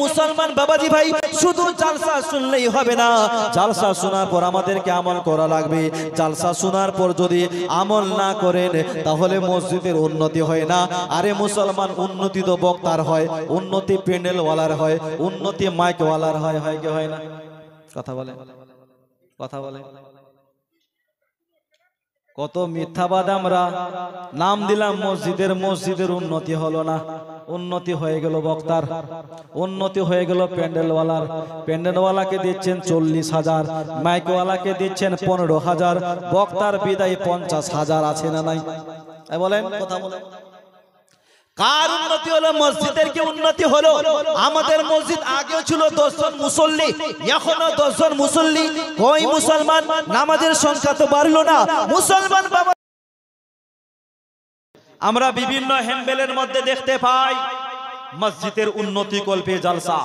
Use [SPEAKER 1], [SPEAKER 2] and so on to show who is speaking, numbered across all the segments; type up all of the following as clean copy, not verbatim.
[SPEAKER 1] মুসলমান বাবাজি ভাই শুধু জালসা শুনলেই হবে না, জালসা শোনার পর আমাদেরকে আমল করা লাগবে। জালসা শোনার পর যদি আমল না করেন তাহলে মসজিদের উন্নতি হয় না। আরে মুসলমান উন্নতি তো বক্তার হয়, উন্নতি প্যান্ডেলওয়ালার হয়, উন্নতি মাইকওয়ালার হয়, হয় কি হয় না? কথা বলে, কথা বলে। কত মিথ্যাবাদ আমরা নাম দিলাম মসজিদের, মসজিদের উন্নতি হলো না। উন্নতি হয়ে গেল বক্তার, উন্নতি হয়ে গেল প্যান্ডেলওয়ালার। প্যান্ডেলওয়ালাকে দিচ্ছেন 40,000, মাইকওয়ালাকে দিচ্ছেন 15,000, বক্তার বিদায় 50,000 আছে না নাই? বলেন, কথা বলেন। কার উন্নতি হলো? মসজিদের কি উন্নতি হলো? আমাদের মসজিদ আগেও ছিল 10 জন মুসল্লি, এখনো 10 জন মুসল্লি। কই মুসলমান? নামাজের সংখ্যা তো বাড়লো না। মুসলমান বাবা আমরা বিভিন্ন হ্যাম্বেলের মধ্যে দেখতে পাই মসজিদের উন্নতি কল্পে জালসা,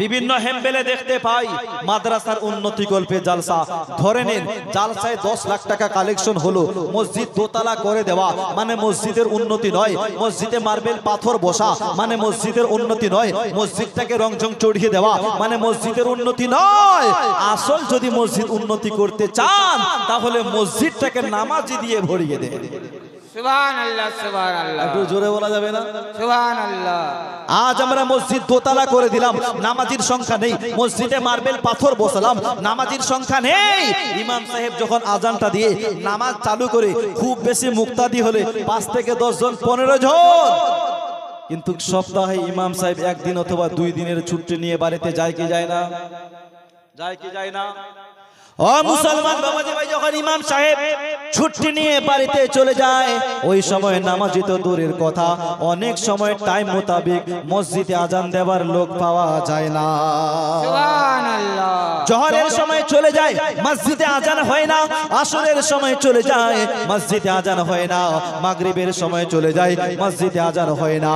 [SPEAKER 1] বিভিন্ন হ্যাম্বেলে দেখতে পাই মাদ্রাসার উন্নতি কল্পে জালসা। ধরে নিন জালসায় 10 লাখ টাকা কালেকশন হলো, মসজিদ দোতলা করে দেওয়া মানে মসজিদের উন্নতি নয়। মসজিদে মার্বেল পাথর বসা মানে মসজিদের উন্নতি নয়। মসজিদটাকে রংচং চড়িয়ে দেওয়া মানে মসজিদের উন্নতি নয়। আসল যদি মসজিদ উন্নতি করতে চান তাহলে মসজিদটাকে নামাজি দিয়ে ভরিয়ে দেন।
[SPEAKER 2] সুবহানাল্লাহ, সুবহানাল্লাহ।
[SPEAKER 1] একটু জোরে বলা যাবে না?
[SPEAKER 2] সুবহানাল্লাহ।
[SPEAKER 1] আজ আমরা মসজিদ দোতলা করে দিলাম, নামাজির সংখ্যা নেই। মসজিদে মার্বেল পাথর বসালাম, নামাজির সংখ্যা নেই। ইমাম সাহেব যখন আজানটা দিয়ে নামাজ চালু করে খুব বেশি মুক্তাদি হলে 5 থেকে 10 জন, 15 জন। কিন্তু সপ্তাহে ইমাম সাহেব 1 দিন অথবা 2 দিনের ছুটি নিয়ে বাড়িতে যায় কি যায় না? যায় কি যায় না? ও মুসলমান বাবাজি ভাই, যখন ইমাম সাহেব ছুটি নিয়ে বাড়িতে চলে যায় ওই সময় নামাজি তো দূরের কথা, অনেক সময় টাইম মোতাবেক মসজিদে আজান দেওয়ার লোক পাওয়া যায় না।
[SPEAKER 2] সুবহানাল্লাহ।
[SPEAKER 1] জোহরের সময় চলে যায় মসজিদে আজান হয় না, আসরের সময় চলে যায় মসজিদে আজান হয় না, মাগরিবের সময় চলে যায় মসজিদে আজান হয় না।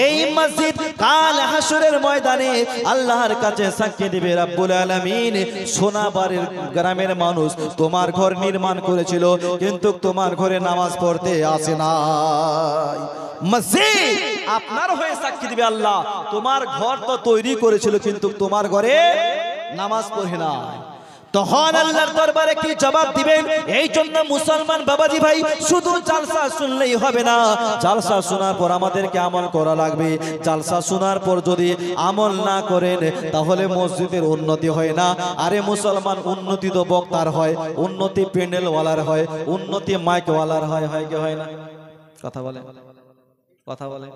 [SPEAKER 1] এই মসজিদ কাল হাসরের ময়দানে আল্লাহর কাছে সাক্ষী দিবে রব্বুল আলামিন, সোনাবাড়ির গ্রামের মানুষ তোমার ঘর নির্মাণ করেছিল কিন্তু তোমার ঘরে নামাজ পড়তে আসে না। মসজিদ আপনার হয়ে সাক্ষী দিবে আল্লাহ, তোমার ঘর তো তৈরি করেছিল কিন্তু তোমার ঘরে নামাজ পড়ে না। তখন আল্লাহর দরবারে কি জবাব দিবেন? এই জন্য মুসলমান বাবাজি ভাই শুধু জালসা শুনলেই হবে না, জালসা শোনার পর আমাদেরকে আমল করা লাগবে। জালসা শোনার পর যদি আমল না করেন তাহলে মসজিদের উন্নতি হয় না। আরে মুসলমান উন্নতি তো বক্তার হয়, উন্নতি প্যান্ডেলওয়ালার হয়, উন্নতি মাইকওয়ালার হয়, হয় কি হয় না? কথা বলে, কথা বলে।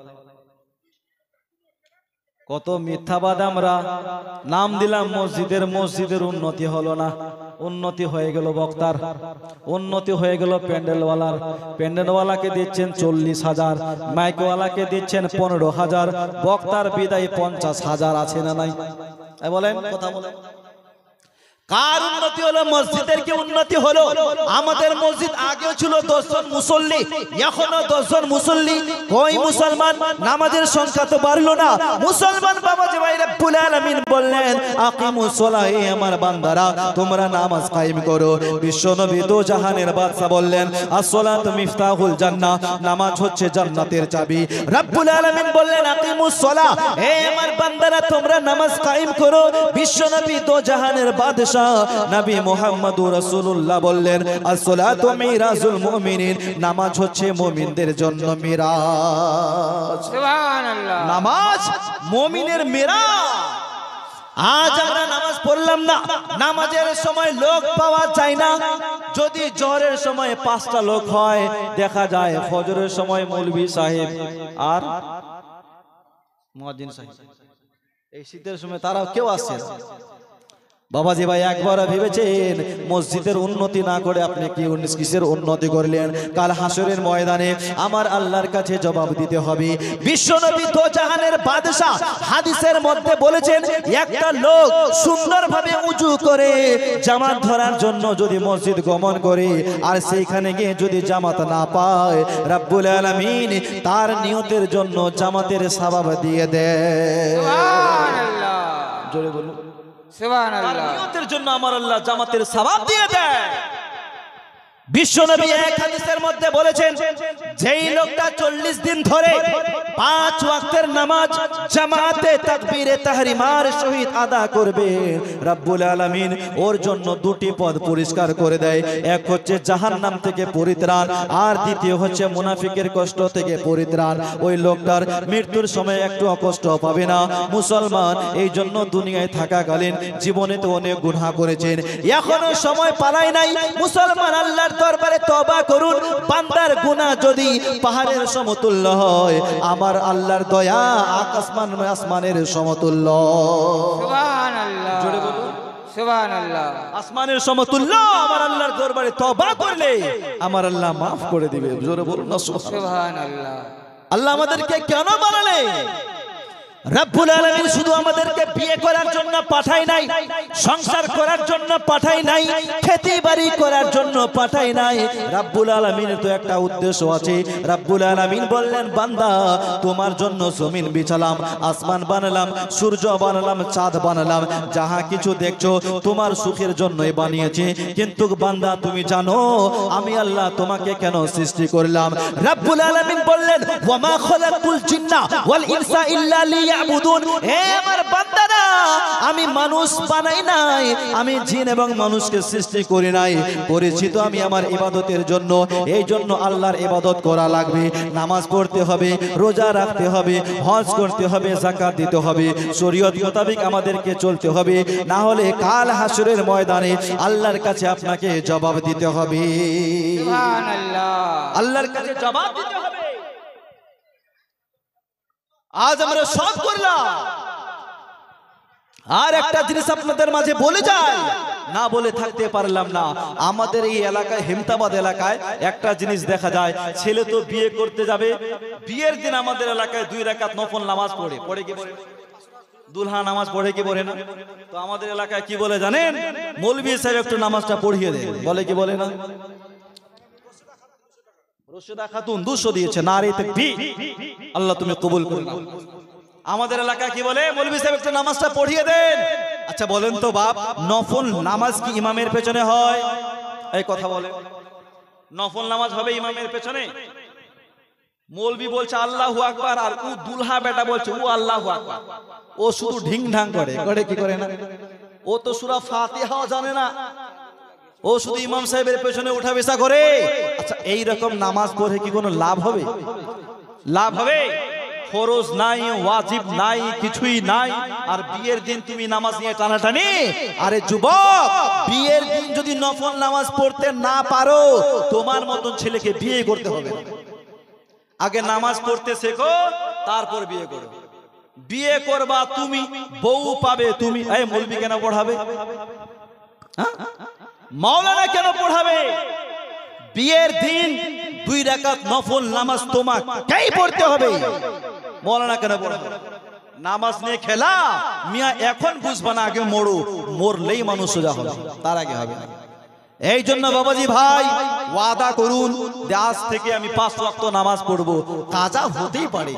[SPEAKER 1] কত মিথ্যাবাদ আমরা নাম দিলাম মসজিদের, মসজিদের উন্নতি হলো না। উন্নতি হয়ে গেল বক্তার, উন্নতি হয়ে গেল প্যান্ডেলওয়ালার। প্যান্ডেলওয়ালাকে দিচ্ছেন 40,000, মাইকওয়ালাকে দিচ্ছেন 15,000, বক্তার বিদায় 50,000 আছে না নাই? বলেন, কথা বলেন। কার উন্নতি হলো? মসজিদের কি উন্নতি হলো? আমাদের মসজিদ আগেও ছিল 10 জন মুসল্লি, এখনো 10 জন মুসল্লি। কই মুসলমান? নামাজের সংখ্যা তো বাড়লো না। মুসলমান বাবাজি ভাই রব্বুল আলামিন বললেন আকিমুস সালাহ, হে আমার বান্দারা তোমরা নামাজ কায়েম করো। বিশ্বনবী দো জাহানের বাদশা বললেন as-সালাতু মিফতাহুল জান্নাহ, নামাজ হচ্ছে জান্নাতের চাবি। রব্বুল আলামিন বললেন আকিমুস সালাহ, হে আমার বান্দারা তোমরা নামাজ কায়েম করো। বিশ্বনবী দো জাহানের বাদশা নবী মুহাম্মদুর রাসূলুল্লাহ বললেন as-সালাতু মিরাজুল মুমিনিন, নামাজ হচ্ছে মুমিনদের জন্য মিরাজ।
[SPEAKER 2] সুবহানাল্লাহ।
[SPEAKER 1] নামাজ মুমিনের মিরাজ। আজ আমরা নামাজ পড়লাম না, নামাজের সময় লোক পাওয়া যায় না। যদি জোহরের সময় 5টা লোক হয় দেখা যায় ফজরের সময় মৌলভী সাহেব আর মুয়াজ্জিন সাহেব, এই শীতের সময় তারা কেউ আসে না। বাবাজি ভাই একবার ভেবেছেন মসজিদের উন্নতি না করে আপনি কি কিসের উন্নতি করলেন? কাল হাসরের ময়দানে আমার আল্লাহর কাছে জবাব দিতে হবে। বিশ্বনবী দো জাহানের বাদশা হাদিসের মধ্যে বলেছেন একটা লোক সুন্দরভাবে উজু করে জামাত ধরার জন্য যদি মসজিদ গমন করে আর সেইখানে গিয়ে যদি জামাত না পায়, রব্বুল আলামিন তার নিয়তের জন্য জামাতের সওয়াব দিয়ে দেয়।
[SPEAKER 2] সুবহানাল্লাহ।
[SPEAKER 1] জোরে বলুন
[SPEAKER 2] সুবহানাল্লাহ।
[SPEAKER 1] নিয়তের জন্য আমার আল্লাহ জামাতের সওয়াব দিয়ে দেয়। বিশ্বনবী এক হাদিসের মধ্যে বলেছেন, যেই লোকটা 40 দিন ধরে 5 ওয়াক্তের নামাজ জামাতে তাকবীরে তাহরিমার সহিত আদা করবে, রব্বুল আলামিন ওর জন্য দুটি পদ পরিষ্কার করে দেয়। এক হচ্ছে জাহান্নাম থেকে পরিত্রাণ, আর দ্বিতীয় হচ্ছে মুনাফিকের কষ্ট থেকে পরিত্রাণ। ওই লোকটার মৃত্যুর সময় একটু কষ্ট পাবে না। মুসলমান এই জন্য দুনিয়ায় থাকাকালীন জীবনে তো অনেক গুনাহ করেছেন, এখনো সময় পালায় নাই। মুসলমান আল্লাহর দরবারে তওবা করুন। বান্দার গুনাহ যদি পাহাড়ের সমতুল্য হয়, আমার আল্লাহর দয়া আকাশমান আসমানের সমতুল্য।
[SPEAKER 2] সুবহানাল্লাহ,
[SPEAKER 1] জোরে বলুন
[SPEAKER 2] সুবহানাল্লাহ।
[SPEAKER 1] আসমানের সমতুল্য। আমার আল্লাহর দরবারে তওবা করলে আমার আল্লাহ মাফ করে দিবে। জোরে বলুন না সুবহানাল্লাহ।
[SPEAKER 2] সুবহানাল্লাহ।
[SPEAKER 1] আল্লাহ আমাদেরকে কেন বানালে? রব্বুল আলামিন শুধু আমাদেরকে বিয়ে করার জন্য পাঠায় নাই, সংসার করার জন্য পাঠায় নাই, খেতিবাড়ি করার জন্য পাঠায় নাই। রব্বুল আলামিনের তো একটা উদ্দেশ্য আছে। রব্বুল আলামিন বললেন, বান্দা তোমার জন্য জমিন বিছালাম, আসমান বানালাম, সূর্য বানালাম, চাঁদ বানালাম, যাহা কিছু দেখছো তোমার সুখের জন্যই বানিয়েছি। কিন্তু বান্দা তুমি জানো আমি আল্লাহ তোমাকে কেন সৃষ্টি করলাম? রব্বুল আলামিন বললেন, ওয়া মা খালাকুল জিন্না ওয়াল ইনসা ইল্লা লিয়াবুদুন। হে আমার বান্দারা, আমি মানুষ বানাই নাই, আমি জিন এবং মানুষকে সৃষ্টি করি নাই, করেছি তো আমি আমার ইবাদতের জন্য। এই জন্য আল্লাহর ইবাদত করা লাগবে, নামাজ পড়তে হবে, রোজা রাখতে হবে, হজ করতে হবে, যাকাত দিতে হবে, শরীয়ত মোতাবেক আমাদেরকে চলতে হবে, না হলে কাল হাসরের ময়দানে আল্লাহর কাছে আপনাকে জবাব দিতে হবে।
[SPEAKER 2] সুবহানাল্লাহ।
[SPEAKER 1] আল্লাহর কাছে জবাব দিতে হবে। আজ আমরা সব করলাম। আর একটা জিনিস আপনাদের মাঝে বলে যায়, না বলে থাকতে পারলাম না। আমাদের এই এলাকায়, হেমতাবাদ এলাকায় একটা জিনিস দেখা যায়, ছেলে তো বিয়ে করতে যাবে, বিয়ের দিন আমাদের এলাকায় 2 রাকাত নফল নামাজ পড়ে কি পড়ে? দুলহা নামাজ পড়ে কি পড়ে না? তো আমাদের এলাকায় কি বলে জানেন? মৌলভী সাহেব একটু নামাজটা পড়িয়ে দেন, বলে কি বলে না? রশিদা খাতুন 200 দিয়েছে, নারে তাকবীর, আল্লাহ তুমি কবুল করে নাও। আমাদের এলাকায় কি বলে? মৌলভী সাহেব একটু নামাজটা পড়িয়ে দেন। আচ্ছা বলেন তো বাপ, নফল নামাজ কি ইমামের পেছনে হয়? এই কথা বলে, নফল নামাজ হবে ইমামের পেছনে? মৌলভী বলছে আল্লাহু আকবার, আর ও দুলহা বেটা বলছে ও আল্লাহু আকবার। ও শুধু ঢিং ঢাং করে কি করে না? ও তো সূরা ফাতিহাও জানে না, ও শুধু ইমাম সাহেবের পেছনে উঠা বসা করে। আচ্ছা এই রকম নামাজ পড়ে কি কোনো লাভ হবে? লাভ হবে? ফরজ নাই, ওয়াজিব নাই, কিছুই নাই, আর বিয়ের দিন তুমি নামাজ নিয়ে টানাটানি। আরে যুবক, বিয়ের দিন যদি নফল নামাজ পড়তে না পারো, তোমার মতন ছেলেকে বিয়ে করতে হবে। আগে নামাজ পড়তে শেখো, তারপর বিয়ে করো। বিয়ে করবা তুমি, বউ পাবে তুমি। এই মৌলভী কেন পড়াবে? মাওলানা কেন পড়াবে? বিয়ের দিন 2 রাকাত নফল নামাজ তোমাকেই পড়তে হবে। মাওলানা কেন পড়াবে? নামাজ নিয়ে খেলা মিয়া, এখন বুঝবা না, আগে মরো, মরলেই মানুষ সোজা হবে, তার আগে হবে না। এই জন্য বাবাজি ভাই, ওয়াদা করুন যে আজ থেকে আমি 5 ওয়াক্ত নামাজ পড়বো। কাজা হতেই পারে,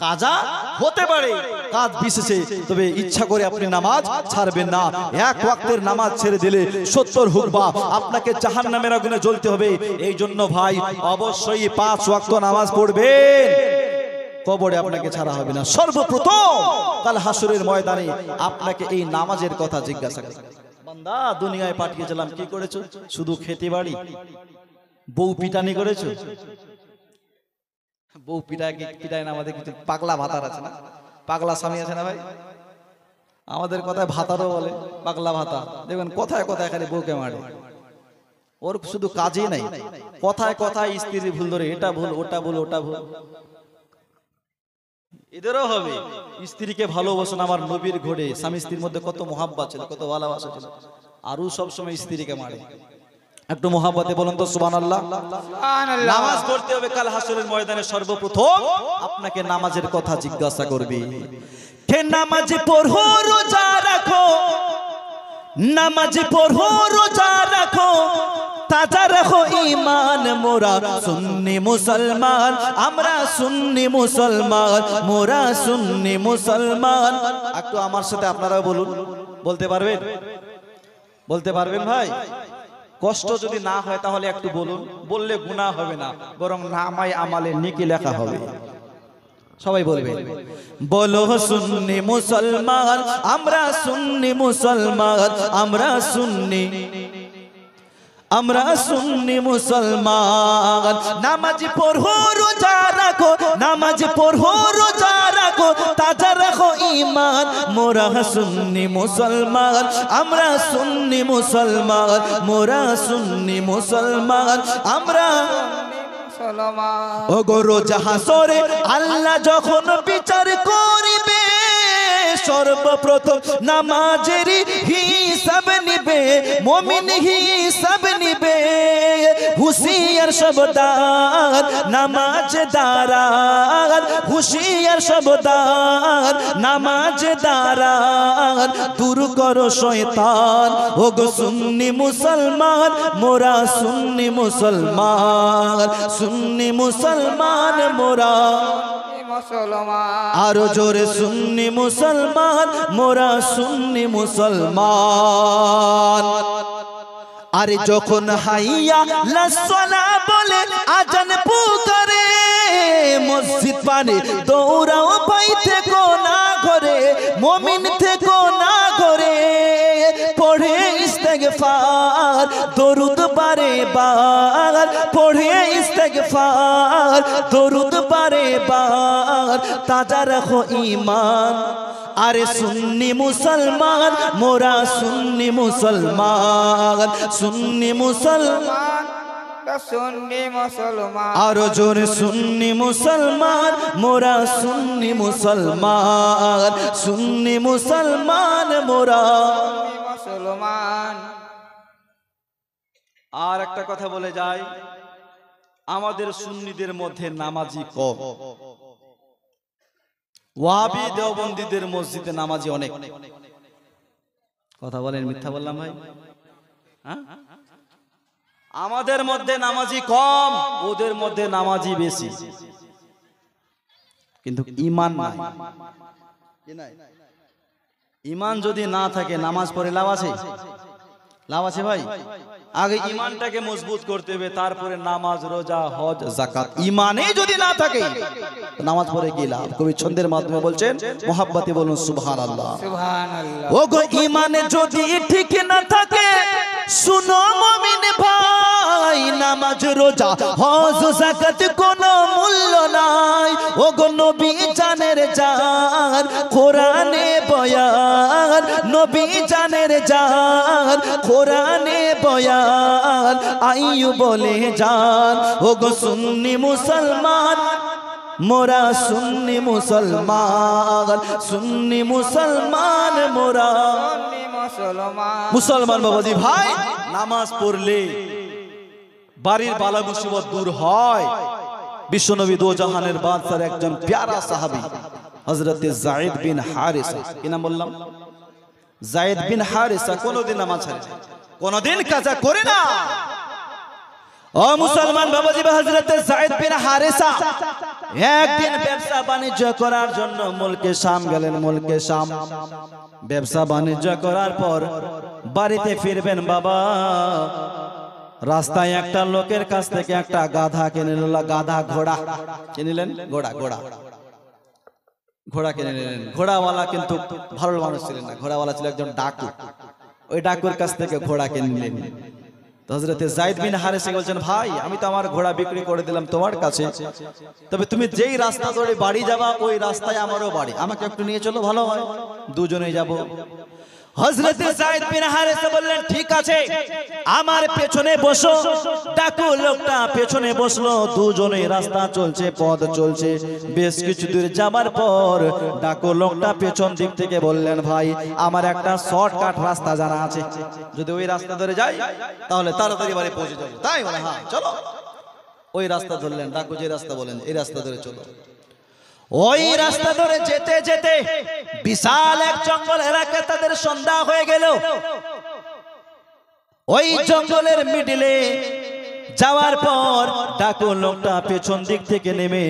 [SPEAKER 1] কাজা হতে পারে, কাজ বিশেষে, তবে ইচ্ছা করে আপনি নামাজ ছাড়বেন না। 1 ওয়াক্তের নামাজ ছেড়ে দিলে 70 হুকবা, আপনাকে জাহান্নামের আগুনে জ্বলতে হবে। এই জন্য ভাই অবশ্যই 5 ওয়াক্ত নামাজ পড়বেন, কবরে আপনাকে ছাড়া হবে না। সর্বপ্রথম কাল হাসরের ময়দানে আপনাকে এই নামাজের কথা জিজ্ঞাসা করবে। বান্দা দুনিয়ায় পাঠিয়েছিলাম, কি করেছো? শুধু খেতে বাড়ি, বউ পিটানি করেছো। বউ পিটায় না, আমাদের কিছু পাগলা ভাতার আছে না, পাগলা স্বামী আছে না ভাই? আমাদের কথায় ভাতারও বলে, পাগলা ভাতা। দেখবেন কথায় কথায় খালি বউকে মারে, ওর শুধু কাজই নাই, কথায় কথায় স্ত্রী ভুল ধরে, এটা ভুল, ওটা ভুল, ওটা ভুল। এদেরও হবে। স্ত্রীকে ভালোবাসুন, আমার নবীর ঘোড়ে স্বামী স্ত্রীর মধ্যে কত মহাব্বত ছিল, কত ভালোবাসা ছিল, আরও সবসময় স্ত্রীকে মারে। একটু মহাব্বতে বলুন তো সুবহানাল্লাহ। নামাজ পড়তে হবে কাল হাসরের ময়দানে। সর্বপ্রথম আপনাকে নামাজের কথা জিজ্ঞাসা করবে। কে নামাজ পড়ো রোজা রাখো, নামাজ পড়ো রোজা রাখো, তাজা রাখো ঈমান, মোরা সুন্নি মুসলমান, আমরা সুন্নি মুসলমান, মোরা সুন্নি মুসলমান। একটু আমার সাথে আপনারা বলুন, বলতে পারবেন? বলতে পারবেন ভাই? কষ্ট যদি না হয় তাহলে একটু বলুন, বললে গুনাহ হবে না, বরং নামায় আমালে নেকি লেখা হবে। সবাই বলবে, বলো সুন্নি মুসলমান, আমরা সুন্নি মুসলমান, আমরা সুন্নি, আমরা সুন্নি মুসলমান। নামাজ পড়ো রোজা রাখো, নামাজ পড়ো রোজা রাখো, তাজা রাখো ঈমান, মোরা সুন্নি মুসলমান, আমরা সুন্নি মুসলমান, মোরা সুন্নি মুসলমান, আমরা
[SPEAKER 2] মুসলমান।
[SPEAKER 1] ওগো রোজা হাসরে আল্লাহ যখন বিচার করিবে, সর্বপ্রথম নামাজের হিসাব নিবে, মুমিন হিসাব নিবে। হুশিয়ার সবদার নামাজ দারার, হুশিয়ার সবদার নামাজ দারার, দূর করো শয়তান। ওগো সুন্নি মুসলমান, মোরা সুন্নি মুসলমান, সুন্নি মুসলমান মোরা,
[SPEAKER 2] মুসলমান।
[SPEAKER 1] আরো জোরে সুন্নি মুসলমান, মোরা সুন্নি মুসলমান। আরে যখন হাইয়া লাসসালা বলে আজান পুকারে, মসজিদ পানে দৌড়াও ভাই, থেকো না ঘরে, মুমিন থেকো না ঘরে, পড়ে ইস্তেগফার দরুদ বারে বার, পড়ে ইস্তেগফার দরুদ বারে বার, তাজা রাখো ঈমান। আরে সুন্নি মুসলমান, মোরা সুন্নি মুসলমান, সুন্নি মুসলমান,
[SPEAKER 2] সুন্নি মুসলমান।
[SPEAKER 1] আরো জোরে সুন্নি মুসলমান, মোরা সুন্নি মুসলমান, সুন্নি মুসলমান মোরা
[SPEAKER 2] মুসলমান।
[SPEAKER 1] আর একটা কথা বলে যাই, আমাদের সুন্নিদের মধ্যে নামাজি কম, ওয়াহাবি দেওবন্দীদের মসজিদে নামাজি অনেক। কথা বলেন, মিথ্যা বললাম ভাই? হ্যাঁ, আমাদের মধ্যে নামাজি কম, ওদের মধ্যে নামাজি বেশি, কিন্তু ঈমান নাই। ঈমান যদি না থাকে নামাজ পড়ে লাভ আছে? লাভ আছে ভাই? আগে ঈমানটাকে মজবুত করতে হবে, তারপরে নামাজ, রোজা, হজ, যাকাত। ঈমানই যদি না থাকে নামাজ পড়ে কি লাভ? কবি ছন্দের মাধ্যমে বলছেন, মুহাব্বতে বলুন সুবহানাল্লাহ।
[SPEAKER 2] সুবহানাল্লাহ।
[SPEAKER 1] ওগো ঈমানে যদি ঠিক না থাকে, শুনো মুমিন ভাই, নামাজ, রোজা, হজ, যাকাত কোনো মূল্য নাই। ওগো নবী জানের জান, কোরআনে বয়ান, নবী জানের জান, কোরআনে বয়ান, আইয়ু বলে জান। ওগো সুন্নি মুসলমান, মোরা সুন্নি মুসলমান, সুন্নি মুসলমান মোরা।
[SPEAKER 2] সুন্নি মুসলমান।
[SPEAKER 1] মুসলমান বাবাজি ভাই, নামাজ পড়লে বাড়ির বালা মুসিবত দূর হয়। বিশ্বনবী দো জাহানের বাদশার একজন প্যারা সাহাবী হযরত যায়েদ বিন হারিসা, কি নাম বললাম? যায়েদ বিন হারিসা কোনদিন নামাজ ছাড়ে না, কোনদিন কাজা করে না। ও মুসলমান বাবাজি, হযরত যায়েদ বিন হারিসা একদিন ব্যবসা বাণিজ্য করার জন্য মুলকে শাম গেলেন। মুলকে শাম ব্যবসা বাণিজ্য করার পর বাড়িতে ফিরবেন বাবা, রাস্তায় একটা লোকের কাছ থেকে একটা গাধা কিনে নিল। গাধা, ঘোড়া কিনলেন, ঘোড়া, ঘোড়া, ঘোড়া কিনে নিলেন। ঘোড়াওয়ালা কিন্তু ভালো মানুষ ছিলেন না, ঘোড়াওয়ালা ছিল একজন ডাকু। ওই ডাকুর কাছ থেকে ঘোড়া কিনে নিলেন। হযরত যায়েদ বিন হারিসা বলছেন, ভাই আমি তো আমার ঘোড়া বিক্রি করে দিলাম তোমার কাছে, তবে তুমি যেই রাস্তা ধরে বাড়ি যাবা ওই রাস্তায় আমারও বাড়ি, আমাকে একটু নিয়ে চলো, ভালো হয়, দুজনেই যাব। হযরত যায়েদ বিন হারিসা বললেন, ঠিক আছে, আমার পেছনে বসো। ডাকু লোকটা পেছনে বসলো, দুজনেই রাস্তা চলছে, পথ চলছে। বেশ কিছু দূর যাবার পর ডাকু লোকটা পেছন দিক থেকে বললেন, ভাই আমার একটা শর্টকাট রাস্তা জানা আছে, যদি ওই রাস্তা ধরে যাই তাহলে তাড়াতাড়ি বাড়ি পৌঁছে যাবো। তাই বলে, হ্যাঁ চলো। ওই রাস্তা ধরলেন। ডাকু যে রাস্তা বলেন, এই রাস্তা ধরে চলো। ওই রাস্তা ধরে যেতে যেতে বিশাল এক জঙ্গল এলাকা তাদের সন্ধ্যা হয়ে গেল। ওই জঙ্গলের মিডিলে যাওয়ার পর ডাকু লোকটা পেছন দিক থেকে নেমে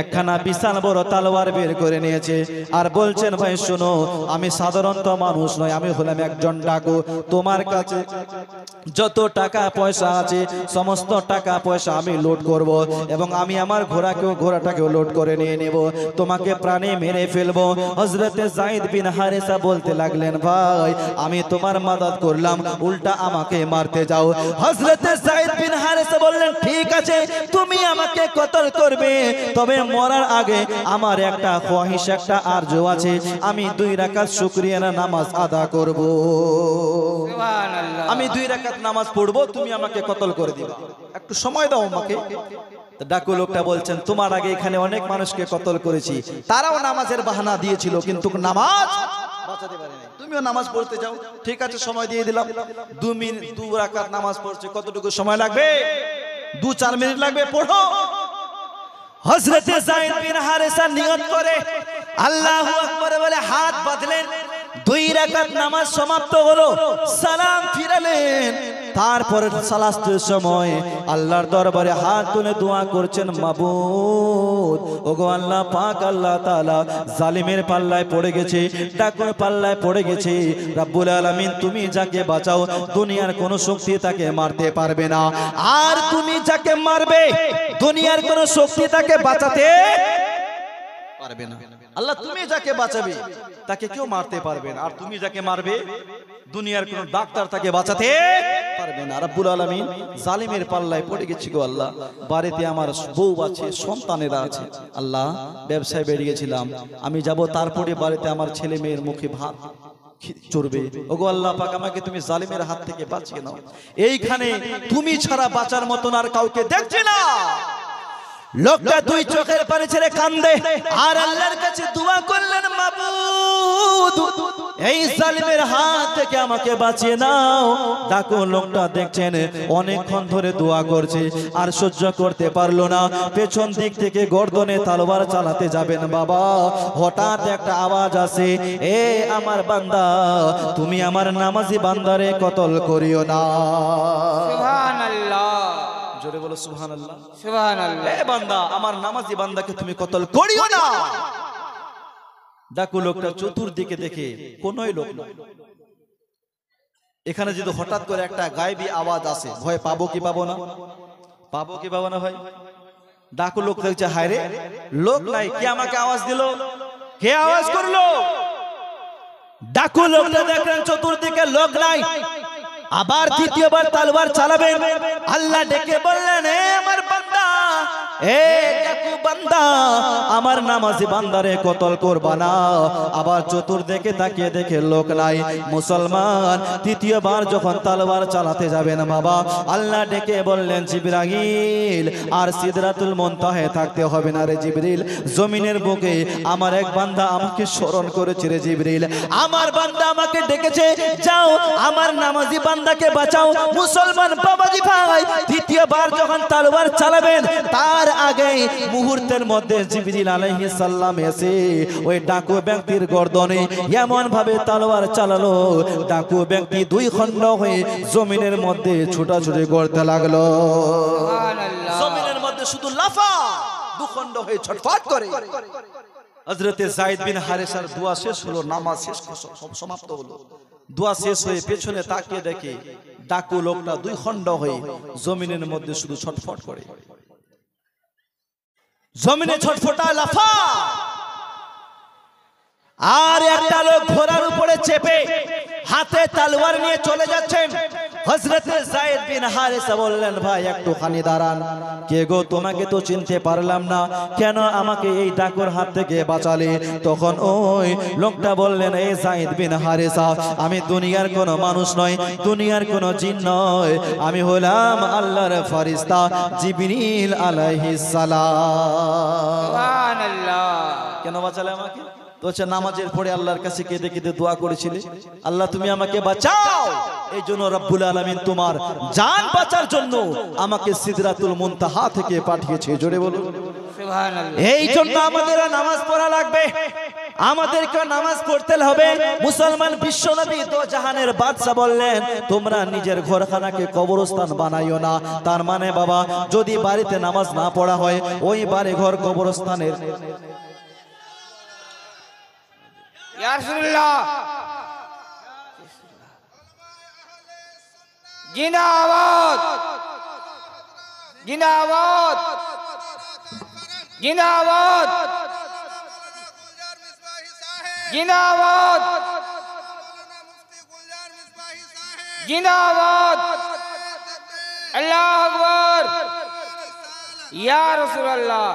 [SPEAKER 1] একখানা বিশাল বড় তলোয়ার বের করে নিয়েছে আর বলছেন ভাই শোনো আমি সাধারণত মানুষ নয় আমি হলাম একজন ডাকু তোমার কাছে যত টাকা পয়সা আছে সমস্ত টাকা পয়সা আমি লুট করব এবং আমি আমার ঘোড়াটাকেও লুট করে নিয়ে নেব তোমাকে প্রাণে মেরে ফেলবো হযরতে যায়েদ বিন হারেসা বলতে লাগলেন ভাই আমি তোমার মাদদ করলাম উল্টা আমাকে মারতে যাও হযরতে যায়েদ বিন হারেসা বললেন ঠিক আছে তুমি আমাকে কতল করবে তবে মরার আগে আমার একটা খোয়াহিশ একটা আরজু আছে আমি 2 রাকাত শুকরিয়ানা নামাজ আদা করব
[SPEAKER 2] সুবহানাল্লাহ
[SPEAKER 1] আমি 2 রাকাত নামাজ পড়বো তুমি আমাকে কতল করে দিবা একটু সময় দাও আমাকে ডাকু লোকটা বলছেন তোমার আগে এখানে অনেক মানুষকে কতল করেছি তারাও নামাজের বাহানা দিয়েছিল কিন্তু নামাজ বাঁচাতে পারে নাই তুমিও নামাজ পড়তে যাও ঠিক আছে সময় দিয়ে দিলাম 2 রাকাত নামাজ পড়ছে কতটুকু সময় লাগবে 2-4 মিনিট লাগবে পড়ো হযরতে যায়েদ বিন হারেসা নিয়ত করে আল্লাহু আকবার বলে হাত বাঁধলেন 2 রাকাত নামাজ সমাপ্ত হলো সালাম ফিরালেন তারপর সালাতের সময় আল্লাহর দরবারে হাত তুলে দোয়া করছেন মাবুদ ওগো আল্লাহ পাক আল্লাহ তাআলা জালিমের পাল্লায় পড়ে গেছে ডাকুর পাল্লায় পড়ে গেছে রব্বুল আলামিন তুমি যাকে বাঁচাও দুনিয়ার কোনো শক্তি তাকে মারতে পারবে না আর তুমি যাকে মারবে দুনিয়ার কোনো শক্তি তাকে বাঁচাতে পারবে না আল্লাহ তুমি যাকে বাঁচাবে তাকে কেউ মারতে পারবে না আর তুমি যাকে মারবে দুনিয়ার কোন ডাক্তার তাকে বাঁচাতে পারবে না রব্বুল আলামিন জালিমের পাল্লায় পড়ে গেছি গো আল্লাহ বাড়িতে আমার বউ আছে সন্তানেরা আছে আল্লাহ ব্যবসায় বেরিয়ে গেছিলাম আমি যাব তারপরে বাড়িতে আমার ছেলে মেয়ের মুখে ভাত চড়বে ওগো আল্লাহ পাক আমাকে তুমি জালিমের হাত থেকে বাঁচিয়ে নাও এইখানে তুমি ছাড়া বাঁচার মতন আর কাউকে দেখছি না লোকটা 2 চোখের পানি ছেড়ে কান্দে আর আল্লাহর কাছে দোয়া করলেন মাবুদ এই জালিমের হাত থেকে আমাকে বাঁচিয়ে নাও ডাকু লোকটা দেখছেন অনেকক্ষণ ধরে দোয়া করছে আর সহ্য করতে পারলো না পেছন দিক থেকে গর্দনে তলোয়ার চালাতে যাবেন বাবা হঠাৎ একটা আওয়াজ আসে এ আমার বান্দা তুমি আমার নামাজি বান্দারে কতল করিও না
[SPEAKER 2] সুবহানাল্লাহ
[SPEAKER 1] জোরে বলো সুবহানাল্লাহ
[SPEAKER 2] সুবহানাল্লাহ
[SPEAKER 1] এ বান্দা আমার নামাজি বান্দাকে তুমি কতল করিও না ডাকু লোকটা চতুর্দিকে দেখে কোনোই লোক না এখানে যদি হঠাৎ করে একটা গায়েবী আওয়াজ আসে ভয় পাবো কি পাবো না ভাই ডাকু লোক দেখছে হায় রে লোক নাই কে আমাকে আওয়াজ দিল কে আওয়াজ করলো ডাকু লোকটা দেখলেন চতুর্দিকে লোক নাই আবার দ্বিতীয়বার তলোয়ার চালাবেন আল্লাহ ডেকে বললেন এ আমার বান্দা এ ডাকু বান্দা আমার নামাজি বান্দারে কতল করবা না আবার চতুর্দিকে তাকিয়ে দেখে লোক নাই মুসলমান তৃতীয়বার যখন তলোয়ার চালাতে যাবেন বাবা আল্লাহ ডেকে বললেন জিবরাইল আর সিদরাতুল মুনতাহায় থাকতে হবে না রে জিবরিল জমিনের বুকে আমার এক বান্দা আমাকে স্মরণ করেছে রে জিবরিল আমার বান্দা আমাকে ডেকেছে যাও আমার নামাজি বান্দাকে বাঁচাও মুসলমান বাবাজি ভাই দ্বিতীয়বার যখন তলোয়ার চালাবেন তার আগে মুহূর্তের মধ্যে জিবরিল আলাইহিস সালাম এসে ওই ডাকু ব্যক্তির গর্দনে এমন ভাবে তলোয়ার চালালো ডাকু ব্যক্তি 2 খণ্ড হয়ে জমিনের মধ্যে ছোটাছুটি করতে লাগলো
[SPEAKER 2] সুবহানাল্লাহ
[SPEAKER 1] জমিনের মধ্যে শুধু লাফা 2 খণ্ড হয়ে ছটফট করে হযরতে যায়েদ বিন হারেসার দোয়া শেষ হলো নামাজ শেষ সমাপ্ত হলো দোয়া শেষ হয়ে পেছনে তাকিয়ে দেখে ডাকু লোকটা 2 খণ্ড হয়ে জমিনের মধ্যে শুধু ছটফট করে জমিনে ছটফটা লাফা আর একটা লোক ঘোড়ার উপরে চেপে হাতে তলোয়ার নিয়ে চলে যাচ্ছেন হযরতে যায়েদ বিন হারেসা বললেন ভাই একটুখানি দাঁড়ান কে গো তোমাকে তো চিনতে পারলাম না কেন আমাকে এই ডাকুর হাত থেকে বাঁচালে তখন ওই লোকটা বললেন এই যায়েদ বিন হারেসা আমি দুনিয়ার কোনো মানুষ নয় দুনিয়ার কোনো জিন নয় আমি হলাম আল্লাহর ফেরেশতা জিবরিল আলাইহিস সালাম
[SPEAKER 2] সুবহানাল্লাহ
[SPEAKER 1] কেন বাঁচালে আমাকে তো হচ্ছে নামাজের পরে আল্লাহর কাছে কেঁদে কেঁদে দোয়া করেছিলে আল্লাহ তুমি আমাকে বাঁচাও এই জন্য রব্বুল আলামিন তোমার জান বাঁচার জন্য আমাকে সিদরাতুল মুনতাহা থেকে পাঠিয়েছে জোরে বলুন
[SPEAKER 2] সুবহানাল্লাহ
[SPEAKER 1] এই জন্য আমাদের নামাজ পড়া লাগবে আমাদেরকে নামাজ পড়তে হবে। মুসলমান বিশ্বনবী তো জাহানের বাদশা বললেন তোমরা নিজের ঘরখানাকে কবরস্থান বানাইও না। তার মানে বাবা যদি বাড়িতে নামাজ না পড়া হয় ওই বাড়ি ঘর কবরস্থানের।
[SPEAKER 2] ইয়া রাসূলুল্লাহ জিন্দাবাদ জিন্দাবাদ জিন্দাবাদ জিন্দাবাদ জিন্দাবাদ আল্লাহু আকবার ইয়া রাসূলুল্লাহ